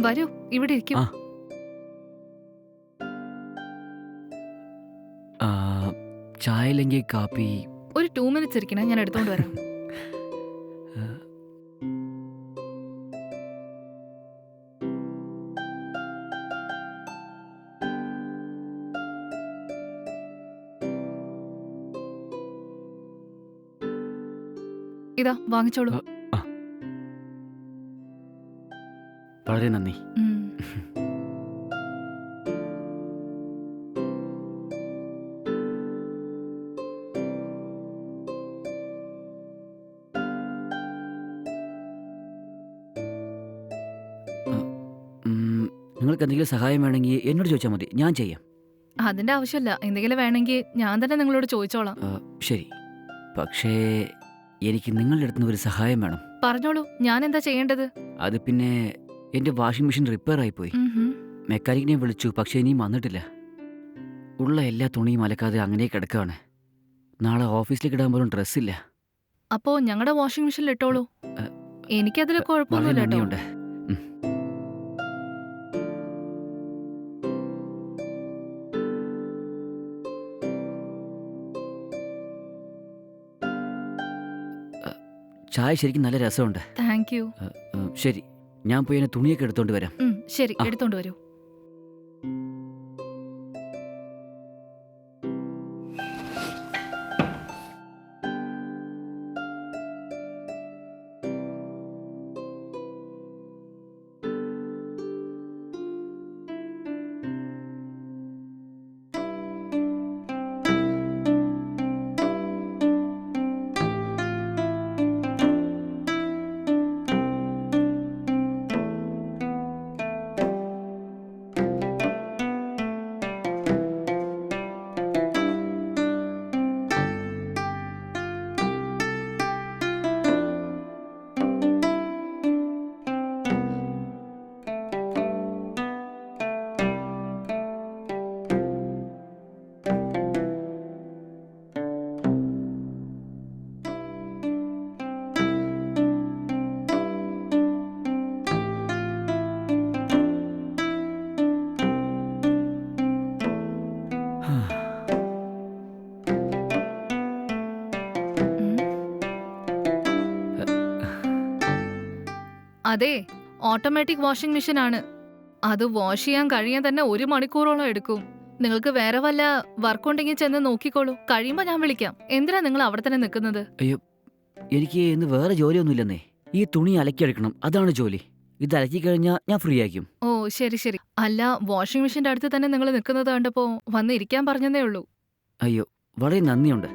വരൂ, ഇവിടെ ഇരിക്കും. ആ. ആ, ചായ അല്ലെങ്കിൽ കാപ്പി? ഒരു 2 മിനിറ്റ്സ് ഇരിക്കണേ, ഞാൻ എടുത്തോണ്ട് വരാം. ആ, ഇതാ വാങ്ങിച്ചോളൂ. ആ, വളരെ നന്ദി. ഉം. ആ, നിങ്ങൾക്ക് എന്തെങ്കിലും സഹായം വേണമെങ്കിൽ എന്നോട് ചോദിച്ചാൽ മതി, ഞാൻ ചെയ്യാം. അതിന്റെ ആവശ്യമില്ല. എന്തെങ്കിലും വേണമെങ്കിൽ ഞാൻ തന്നെ നിങ്ങളോട് ചോദിച്ചോളാം. ആ, ശരി. പക്ഷേ എനിക്ക് നിങ്ങളുടെ അടുത്ത് നിന്ന് ഒരു സഹായം വേണം. പറഞ്ഞോളൂ, ഞാൻ എന്താ ചെയ്യേണ്ടത്? അത് പിന്നെ എൻ്റെ വാഷിംഗ് മെഷീൻ റിപ്പയർ ആയിപ്പോയി. ഉം. മെക്കാനിക്കിനെ വിളിച്ചു, പക്ഷേ ഇനിയും വന്നിട്ടില്ല. ഉള്ള എല്ലാ തുണിയും അലക്കാതെ അങ്ങനെ കിടക്കുകയാണ്. നാളെ ഓഫീസിലേക്ക് ഇടാൻ പോലും ഡ്രസ്സില്ല. അപ്പോ ഞങ്ങളുടെ വാഷിംഗ് മെഷീനിൽ ഇട്ടോളൂ. ആ, എനിക്കതിൽ വളരെ കുഴപ്പമൊന്നുമില്ല കേട്ടോ. നന്ദിയുണ്ട്. ഉം. ചായ ശരിക്കും നല്ല രസമുണ്ട്. Thank you. ശരി, ഞാൻ പോയി എൻ്റെ തുണിയൊക്കെ എടുത്തോണ്ട് വരാം. ശരി, ആ. എടുത്തോണ്ട് വരൂ. ഉം. അതെ, ഓട്ടോമാറ്റിക് വാഷിംഗ് മെഷീൻ ആണ്. അത് വാഷ് ചെയ്യാൻ കഴിയാൻ തന്നെ 1 മണിക്കൂറോളം എടുക്കും. നിങ്ങൾക്ക് വേറെ വല്ല വർക്ക് ഉണ്ടെങ്കിൽ ചെന്ന് നോക്കിക്കോളൂ. കഴിയുമ്പോ ഞാൻ വിളിക്കാം. എന്തിനാ നിങ്ങൾ അവിടെ തന്നെ നിൽക്കുന്നത്? അയ്യോ, എനിക്ക് ഇന്ന് വേറെ ജോലിയൊന്നുമില്ലെന്നേ. ഈ തുണി അലക്കിയെടുക്കണം, അതാണ് ജോലി. ഇത് അലക്കി കഴിഞ്ഞാൽ ഞാൻ ഫ്രീ ആയിരിക്കും. ഓ, ശരി ശരി. അല്ല, വാഷിംഗ് മെഷീന്റെ അടുത്ത് തന്നെ നിങ്ങൾ നിൽക്കുന്നത് കണ്ടപ്പോ വന്ന് ഇരിക്കാൻ പറഞ്ഞതേ ഉള്ളൂ. അയ്യോ, വളരെ നന്ദിയുണ്ട്.